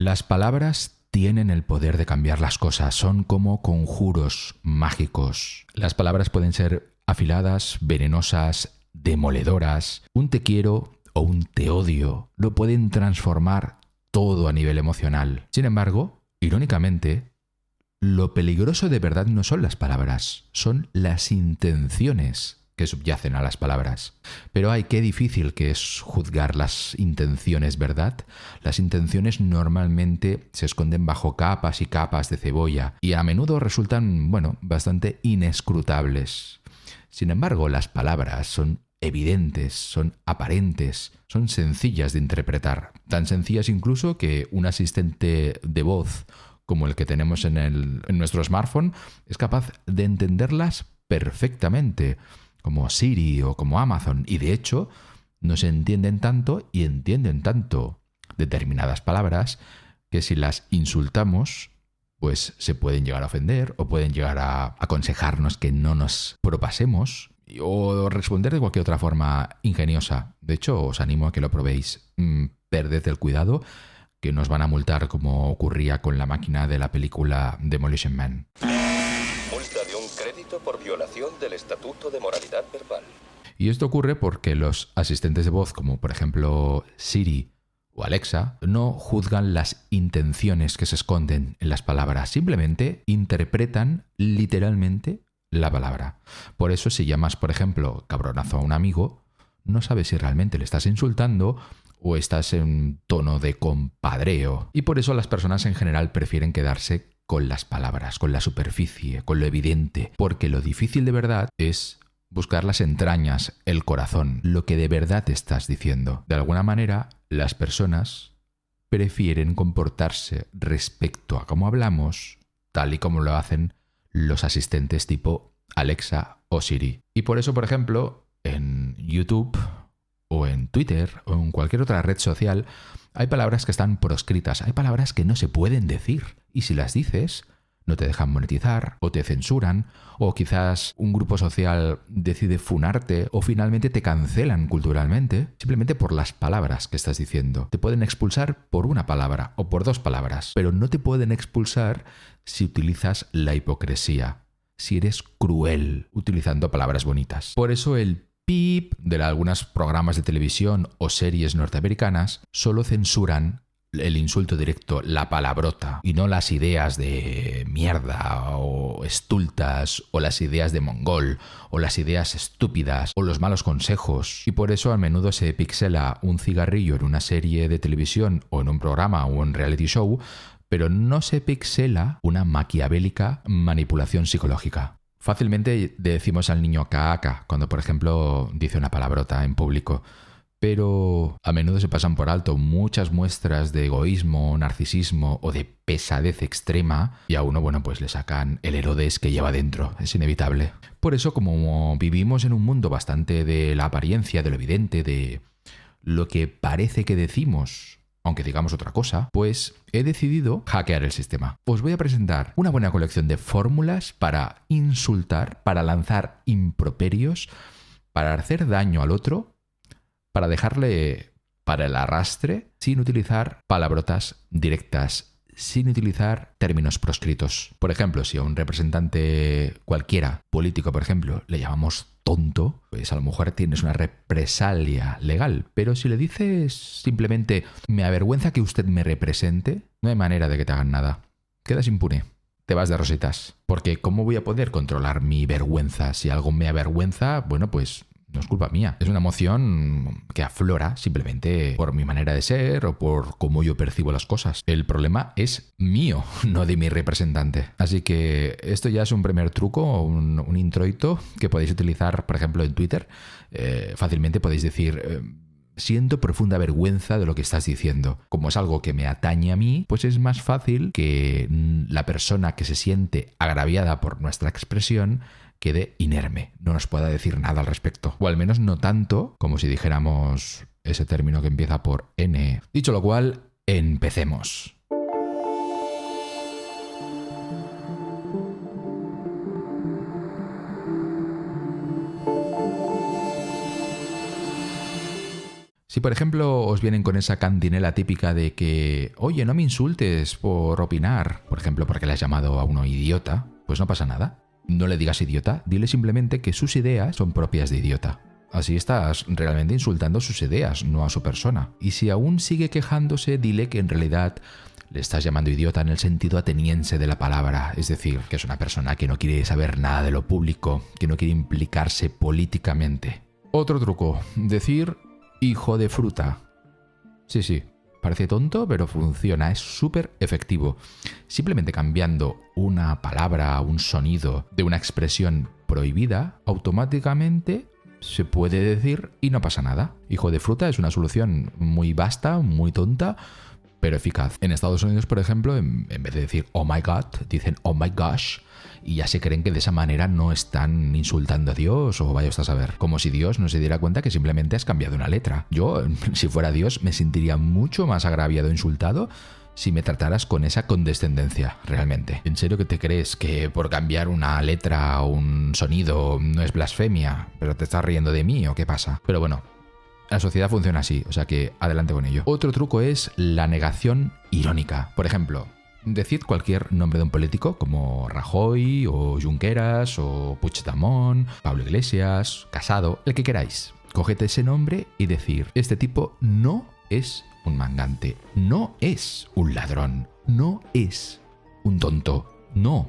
Las palabras tienen el poder de cambiar las cosas, son como conjuros mágicos. Las palabras pueden ser afiladas, venenosas, demoledoras. Un te quiero o un te odio lo pueden transformar todo a nivel emocional. Sin embargo, irónicamente, lo peligroso de verdad no son las palabras, son las intenciones que subyacen a las palabras. Pero ay, qué difícil que es juzgar las intenciones, ¿verdad? Las intenciones normalmente se esconden bajo capas y capas de cebolla y a menudo resultan, bastante inescrutables. Sin embargo, las palabras son evidentes, son aparentes, son sencillas de interpretar. Tan sencillas incluso que un asistente de voz como el que tenemos en nuestro smartphone es capaz de entenderlas perfectamente, como Siri o como Amazon. Y de hecho, nos entienden tanto y entienden tanto determinadas palabras que si las insultamos, pues se pueden llegar a ofender o pueden llegar a aconsejarnos que no nos propasemos o responder de cualquier otra forma ingeniosa. De hecho, os animo a que lo probéis. Perded el cuidado, que nos van a multar como ocurría con la máquina de la película Demolition Man. Multa de un crédito por violación del Estatuto de Moralidad Verbal. Y esto ocurre porque los asistentes de voz, como por ejemplo Siri o Alexa, no juzgan las intenciones que se esconden en las palabras, simplemente interpretan literalmente la palabra. Por eso si llamas, por ejemplo, cabronazo a un amigo, no sabes si realmente le estás insultando o estás en un tono de compadreo. Y por eso las personas en general prefieren quedarse con las palabras, con la superficie, con lo evidente, porque lo difícil de verdad es buscar las entrañas, el corazón, lo que de verdad estás diciendo. De alguna manera, las personas prefieren comportarse respecto a cómo hablamos, tal y como lo hacen los asistentes tipo Alexa o Siri. Y por eso, por ejemplo, en YouTube o en Twitter o en cualquier otra red social, hay palabras que están proscritas, hay palabras que no se pueden decir. Y si las dices, no te dejan monetizar o te censuran o quizás un grupo social decide funarte o finalmente te cancelan culturalmente simplemente por las palabras que estás diciendo. Te pueden expulsar por una palabra o por dos palabras, pero no te pueden expulsar si utilizas la hipocresía, si eres cruel utilizando palabras bonitas. Por eso el pip de algunos programas de televisión o series norteamericanas solo censuran el insulto directo, la palabrota, y no las ideas de mierda o estultas o las ideas de mongol o las ideas estúpidas o los malos consejos. Y por eso a menudo se pixela un cigarrillo en una serie de televisión o en un programa o en reality show, pero no se pixela una maquiavélica manipulación psicológica. Fácilmente decimos al niño caca cuando, por ejemplo, dice una palabrota en público, pero a menudo se pasan por alto muchas muestras de egoísmo, narcisismo o de pesadez extrema y a uno, pues le sacan el Herodes que lleva dentro. Es inevitable. Por eso, como vivimos en un mundo bastante de la apariencia, de lo evidente, de lo que parece que decimos, aunque digamos otra cosa, pues he decidido hackear el sistema. Os voy a presentar una buena colección de fórmulas para insultar, para lanzar improperios, para hacer daño al otro, para dejarle para el arrastre sin utilizar palabrotas directas, sin utilizar términos proscritos. Por ejemplo, si a un representante cualquiera, político por ejemplo, le llamamos tonto, pues a lo mejor tienes una represalia legal. Pero si le dices simplemente me avergüenza que usted me represente, no hay manera de que te hagan nada. Quedas impune. Te vas de rositas. Porque ¿cómo voy a poder controlar mi vergüenza? Si algo me avergüenza, pues no es culpa mía. Es una emoción que aflora simplemente por mi manera de ser o por cómo yo percibo las cosas. El problema es mío, no de mi representante. Así que esto ya es un primer truco, un introito que podéis utilizar, por ejemplo, en Twitter. Fácilmente podéis decir siento profunda vergüenza de lo que estás diciendo. Como es algo que me atañe a mí, pues es más fácil que la persona que se siente agraviada por nuestra expresión quede inerme, no nos pueda decir nada al respecto. O al menos no tanto como si dijéramos ese término que empieza por N. Dicho lo cual, empecemos. Si por ejemplo os vienen con esa cantinela típica de que, oye, no me insultes por opinar, por ejemplo porque le has llamado a uno idiota, pues no pasa nada. No le digas idiota, dile simplemente que sus ideas son propias de idiota. Así estás realmente insultando sus ideas, no a su persona. Y si aún sigue quejándose, dile que en realidad le estás llamando idiota en el sentido ateniense de la palabra, es decir, que es una persona que no quiere saber nada de lo público, que no quiere implicarse políticamente. Otro truco, decir hijo de fruta. Sí, parece tonto, pero funciona, es súper efectivo. Simplemente cambiando una palabra, un sonido de una expresión prohibida, automáticamente se puede decir y no pasa nada. Hijo de fruta es una solución muy vasta, muy tonta, pero eficaz. En Estados Unidos, por ejemplo, en vez de decir oh my god, dicen oh my gosh, y ya se creen que de esa manera no están insultando a Dios o vaya usted a saber. Como si Dios no se diera cuenta que simplemente has cambiado una letra. Yo, si fuera Dios, me sentiría mucho más agraviado e insultado si me trataras con esa condescendencia, realmente. ¿En serio que te crees que por cambiar una letra o un sonido no es blasfemia, pero te estás riendo de mí o qué pasa? Pero bueno, la sociedad funciona así, o sea que adelante con ello. Otro truco es la negación irónica. Por ejemplo, decid cualquier nombre de un político como Rajoy o Junqueras o Puigdemont, Pablo Iglesias, Casado, el que queráis. Coged ese nombre y decir, este tipo no es un mangante, no es un ladrón, no es un tonto, no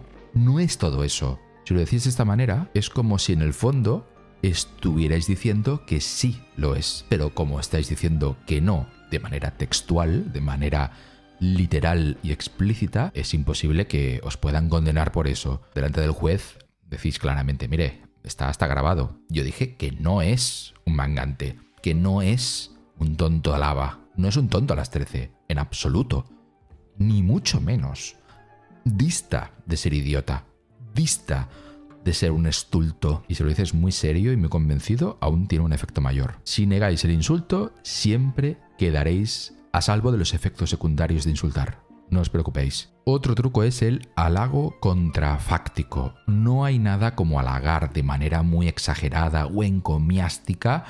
es todo eso. Si lo decís de esta manera, es como si en el fondo estuvierais diciendo que sí lo es, pero como estáis diciendo que no de manera textual, de manera literal y explícita, es imposible que os puedan condenar por eso. Delante del juez decís claramente, mire, está hasta grabado. Yo dije que no es un mangante, que no es un tonto alaba. No es un tonto a las 13, en absoluto. Ni mucho menos. Dista de ser idiota. Dista de ser un estulto. Y si lo dices muy serio y muy convencido, aún tiene un efecto mayor. Si negáis el insulto, siempre quedaréis a salvo de los efectos secundarios de insultar. No os preocupéis. Otro truco es el halago contrafáctico. No hay nada como halagar de manera muy exagerada o encomiástica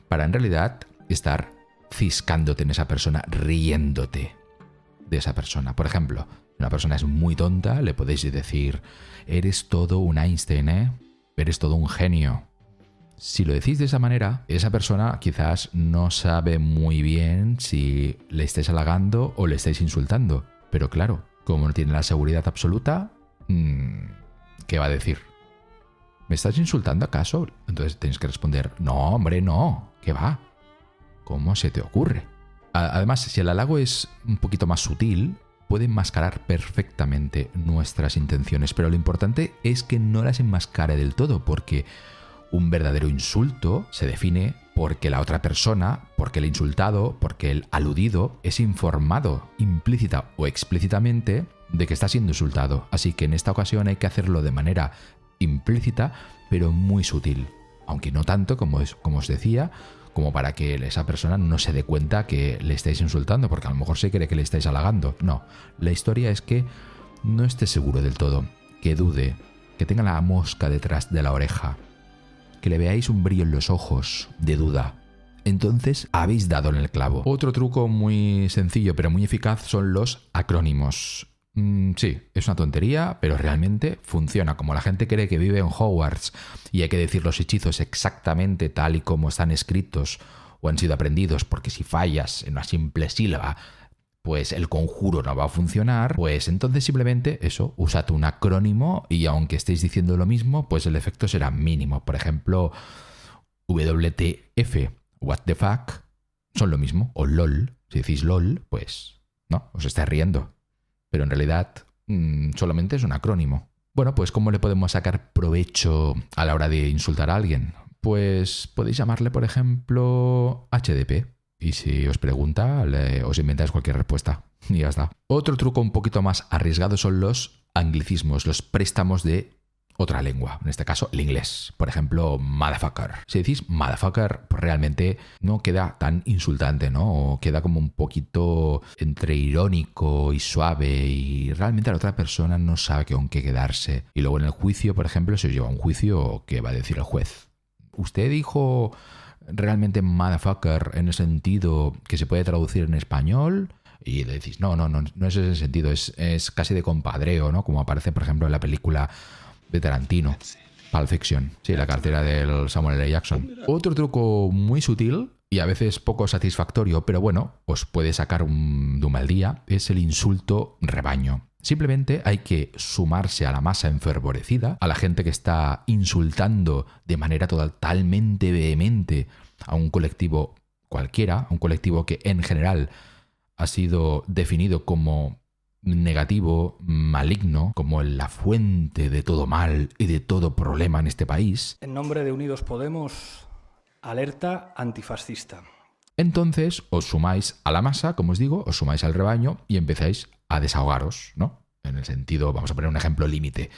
para en realidad estar ciscándote en esa persona, riéndote de esa persona. Por ejemplo, si una persona es muy tonta, le podéis decir, eres todo un Einstein, ¿eh? Eres todo un genio. Si lo decís de esa manera, esa persona quizás no sabe muy bien si le estáis halagando o le estáis insultando. Pero claro, como no tiene la seguridad absoluta, ¿qué va a decir? ¿Me estás insultando acaso? Entonces tenéis que responder, no, hombre, no, ¿qué va? ¿Cómo se te ocurre? Además, si el halago es un poquito más sutil, puede enmascarar perfectamente nuestras intenciones, pero lo importante es que no las enmascare del todo, porque un verdadero insulto se define porque la otra persona, porque el insultado, porque el aludido es informado implícita o explícitamente de que está siendo insultado. Así que en esta ocasión hay que hacerlo de manera implícita, pero muy sutil. Aunque no tanto, como os decía, como para que esa persona no se dé cuenta que le estáis insultando, porque a lo mejor se cree que le estáis halagando. No, la historia es que no esté seguro del todo, que dude, que tenga la mosca detrás de la oreja, que le veáis un brillo en los ojos de duda. Entonces habéis dado en el clavo. Otro truco muy sencillo pero muy eficaz son los acrónimos. Sí, es una tontería, pero realmente funciona. Como la gente cree que vive en Hogwarts y hay que decir los hechizos exactamente tal y como están escritos o han sido aprendidos, porque si fallas en una simple sílaba, pues el conjuro no va a funcionar, pues entonces simplemente eso, usad un acrónimo y aunque estéis diciendo lo mismo, pues el efecto será mínimo. Por ejemplo, WTF, what the fuck, son lo mismo. O LOL, si decís LOL, pues no, os estáis riendo. Pero en realidad solamente es un acrónimo. Bueno, pues ¿cómo le podemos sacar provecho a la hora de insultar a alguien? Pues podéis llamarle, por ejemplo, HDP. Y si os pregunta, os inventáis cualquier respuesta. Y ya está. Otro truco un poquito más arriesgado son los anglicismos, los préstamos de otra lengua. En este caso, el inglés. Por ejemplo, motherfucker. Si decís motherfucker, pues realmente no queda tan insultante, ¿no? O queda como un poquito entre irónico y suave y realmente la otra persona no sabe con qué quedarse. Y luego en el juicio, por ejemplo, se os lleva a un juicio, ¿qué va a decir el juez? Usted dijo realmente motherfucker en el sentido que se puede traducir en español, y le decís, no es ese sentido, es casi de compadreo, ¿no? Como aparece, por ejemplo, en la película de Tarantino, Pulp Fiction, sí, la cartera del Samuel L. Jackson. Otro truco muy sutil y a veces poco satisfactorio, pero bueno, os puede sacar de un mal día, es el insulto rebaño. Simplemente hay que sumarse a la masa enfervorecida, a la gente que está insultando de manera totalmente vehemente a un colectivo cualquiera, a un colectivo que en general ha sido definido como negativo, maligno, como la fuente de todo mal y de todo problema en este país. En nombre de Unidos Podemos, alerta antifascista. Entonces os sumáis a la masa, como os digo, os sumáis al rebaño y empezáis a desahogaros, ¿no? En el sentido, vamos a poner un ejemplo límite.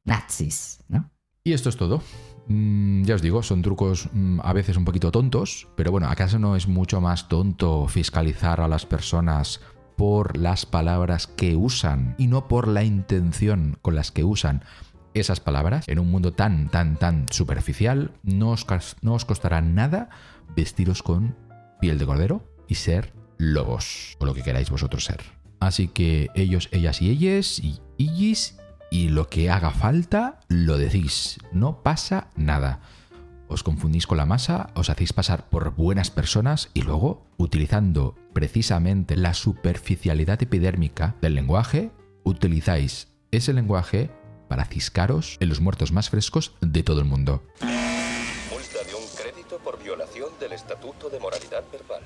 Nazis, ¿no? Y esto es todo. Ya os digo, son trucos a veces un poquito tontos, pero bueno, ¿acaso no es mucho más tonto fiscalizar a las personas por las palabras que usan y no por la intención con las que usan esas palabras? En un mundo tan superficial, no os costará nada vestiros con piel de cordero y ser lobos, o lo que queráis vosotros ser. Así que ellos, ellas y ellas y illis, y lo que haga falta lo decís, no pasa nada. Os confundís con la masa, os hacéis pasar por buenas personas y luego, utilizando precisamente la superficialidad epidérmica del lenguaje, utilizáis ese lenguaje para ciscaros en los muertos más frescos de todo el mundo. Multa de un crédito por violación del Estatuto de Moralidad Verbal.